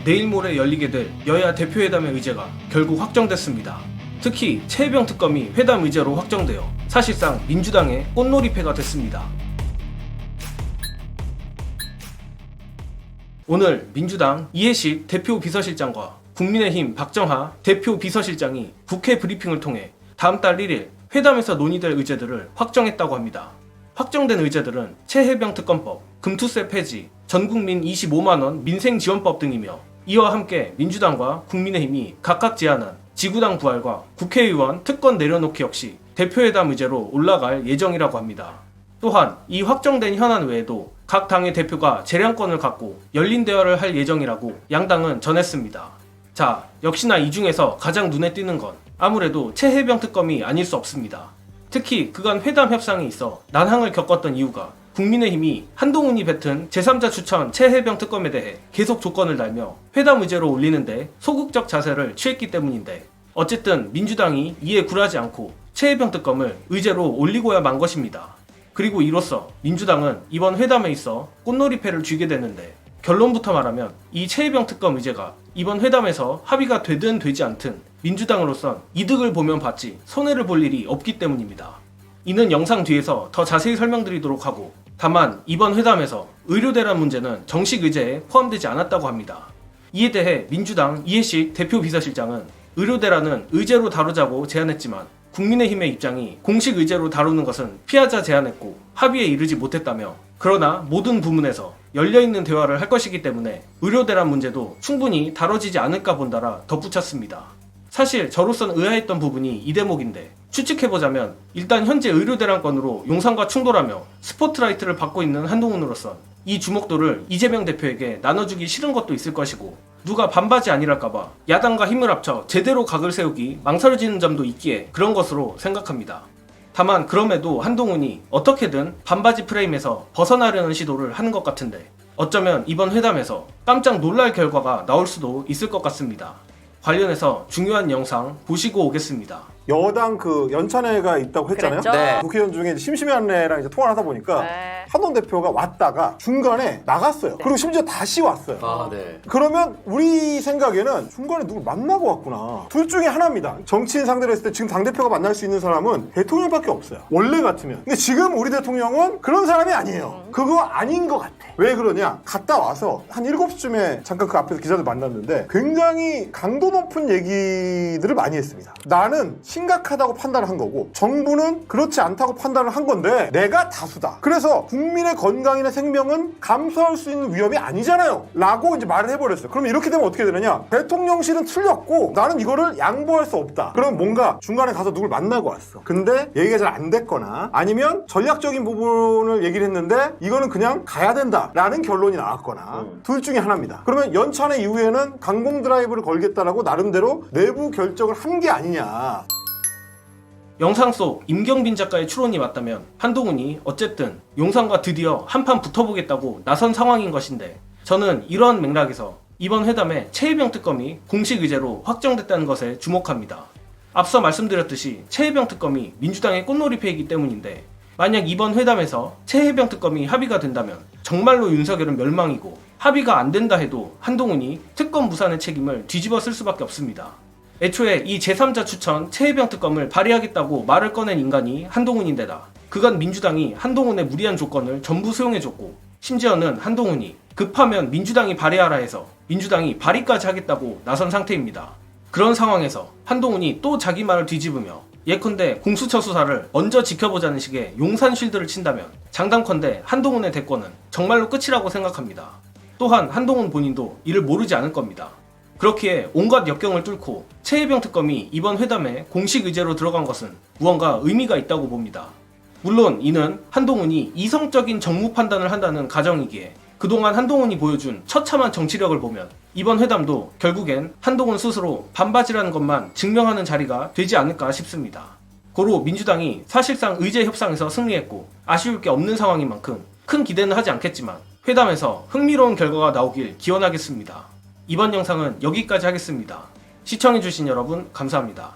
내일 모레 열리게 될 여야 대표회담의 의제가 결국 확정됐습니다. 특히 최혜병 특검이 회담 의제로 확정되어 사실상 민주당의 꽃놀이패가 됐습니다. 오늘 민주당 이해식 대표 비서실장과 국민의힘 박정하 대표 비서실장이 국회 브리핑을 통해 다음 달 1일 회담에서 논의될 의제들을 확정했다고 합니다. 확정된 의제들은 최혜병 특검법, 금투세 폐지, 전국민 25만원 민생지원법 등이며 이와 함께 민주당과 국민의힘이 각각 제안한 지구당 부활과 국회의원 특권 내려놓기 역시 대표회담 의제로 올라갈 예정이라고 합니다. 또한 이 확정된 현안 외에도 각 당의 대표가 재량권을 갖고 열린 대화를 할 예정이라고 양당은 전했습니다. 자, 역시나 이 중에서 가장 눈에 띄는 건 아무래도 최혜병 특검이 아닐 수 없습니다. 특히 그간 회담 협상에 있어 난항을 겪었던 이유가 국민의힘이 한동훈이 뱉은 제3자 추천 최혜병 특검에 대해 계속 조건을 달며 회담 의제로 올리는데 소극적 자세를 취했기 때문인데, 어쨌든 민주당이 이에 굴하지 않고 최혜병 특검을 의제로 올리고야 만 것입니다. 그리고 이로써 민주당은 이번 회담에 있어 꽃놀이패를 쥐게 되는데, 결론부터 말하면 이 최혜병 특검 의제가 이번 회담에서 합의가 되든 되지 않든 민주당으로선 이득을 보면 받지 손해를 볼 일이 없기 때문입니다. 이는 영상 뒤에서 더 자세히 설명드리도록 하고, 다만 이번 회담에서 의료대란 문제는 정식 의제에 포함되지 않았다고 합니다. 이에 대해 민주당 이해식 대표 비서실장은 의료대란은 의제로 다루자고 제안했지만 국민의힘의 입장이 공식 의제로 다루는 것은 피하자 제안했고 합의에 이르지 못했다며, 그러나 모든 부문에서 열려있는 대화를 할 것이기 때문에 의료대란 문제도 충분히 다뤄지지 않을까 본다라 덧붙였습니다. 사실 저로선 의아했던 부분이 이 대목인데, 추측해보자면 일단 현재 의료대란건으로 용산과 충돌하며 스포트라이트를 받고 있는 한동훈으로선 이 주목도를 이재명 대표에게 나눠주기 싫은 것도 있을 것이고, 누가 반바지 아니랄까봐 야당과 힘을 합쳐 제대로 각을 세우기 망설여지는 점도 있기에 그런 것으로 생각합니다. 다만 그럼에도 한동훈이 어떻게든 반바지 프레임에서 벗어나려는 시도를 하는 것 같은데, 어쩌면 이번 회담에서 깜짝 놀랄 결과가 나올 수도 있을 것 같습니다. 관련해서 중요한 영상 보시고 오겠습니다. 여당 그 연찬회가 있다고 했잖아요. 네. 국회의원 중에 이제 심심해하는 애랑 이제 통화를 하다 보니까 네. 한동 대표가 왔다가 중간에 나갔어요. 네. 그리고 심지어 다시 왔어요. 아, 네. 그러면 우리 생각에는 중간에 누굴 만나고 왔구나. 둘 중에 하나입니다. 정치인 상대로 했을 때 지금 당대표가 만날 수 있는 사람은 대통령밖에 없어요. 원래 같으면. 근데 지금 우리 대통령은 그런 사람이 아니에요. 그거 아닌 것 같아. 왜 그러냐? 갔다 와서 한 7시쯤에 잠깐 그 앞에서 기자들 만났는데 굉장히 강도 높은 얘기들을 많이 했습니다. 나는 심각하다고 판단을 한 거고 정부는 그렇지 않다고 판단을 한 건데 내가 다수다. 그래서 국민의 건강이나 생명은 감수할 수 있는 위험이 아니잖아요. 라고 이제 말을 해버렸어요. 그럼 이렇게 되면 어떻게 되느냐? 대통령실은 틀렸고 나는 이거를 양보할 수 없다. 그럼 뭔가 중간에 가서 누굴 만나고 왔어. 근데 얘기가 잘 안 됐거나 아니면 전략적인 부분을 얘기를 했는데 이거는 그냥 가야 된다. 라는 결론이 나왔거나 둘 중에 하나입니다. 그러면 연찬회 이후에는 강공 드라이브를 걸겠다라고 나름대로 내부 결정을 한 게 아니냐. 영상 속 임경빈 작가의 추론이 맞다면 한동훈이 어쨌든 용산과 드디어 한판 붙어보겠다고 나선 상황인 것인데, 저는 이러한 맥락에서 이번 회담에 최혜병 특검이 공식 의제로 확정됐다는 것에 주목합니다. 앞서 말씀드렸듯이 최혜병 특검이 민주당의 꽃놀이패이기 때문인데, 만약 이번 회담에서 최혜병 특검이 합의가 된다면 정말로 윤석열은 멸망이고, 합의가 안 된다 해도 한동훈이 특검 무산의 책임을 뒤집어 쓸 수밖에 없습니다. 애초에 이 제3자 추천 최혜병 특검을 발의하겠다고 말을 꺼낸 인간이 한동훈인데다 그간 민주당이 한동훈의 무리한 조건을 전부 수용해줬고, 심지어는 한동훈이 급하면 민주당이 발의하라 해서 민주당이 발의까지 하겠다고 나선 상태입니다. 그런 상황에서 한동훈이 또 자기 말을 뒤집으며 예컨대 공수처 수사를 먼저 지켜보자는 식의 용산 쉴드를 친다면 장담컨대 한동훈의 대권은 정말로 끝이라고 생각합니다. 또한 한동훈 본인도 이를 모르지 않을 겁니다. 그렇기에 온갖 역경을 뚫고 최혜병 특검이 이번 회담에 공식 의제로 들어간 것은 무언가 의미가 있다고 봅니다. 물론 이는 한동훈이 이성적인 정무 판단을 한다는 가정이기에 그동안 한동훈이 보여준 처참한 정치력을 보면 이번 회담도 결국엔 한동훈 스스로 반바지라는 것만 증명하는 자리가 되지 않을까 싶습니다. 고로 민주당이 사실상 의제 협상에서 승리했고 아쉬울 게 없는 상황인 만큼 큰 기대는 하지 않겠지만 회담에서 흥미로운 결과가 나오길 기원하겠습니다. 이번 영상은 여기까지 하겠습니다. 시청해주신 여러분 감사합니다.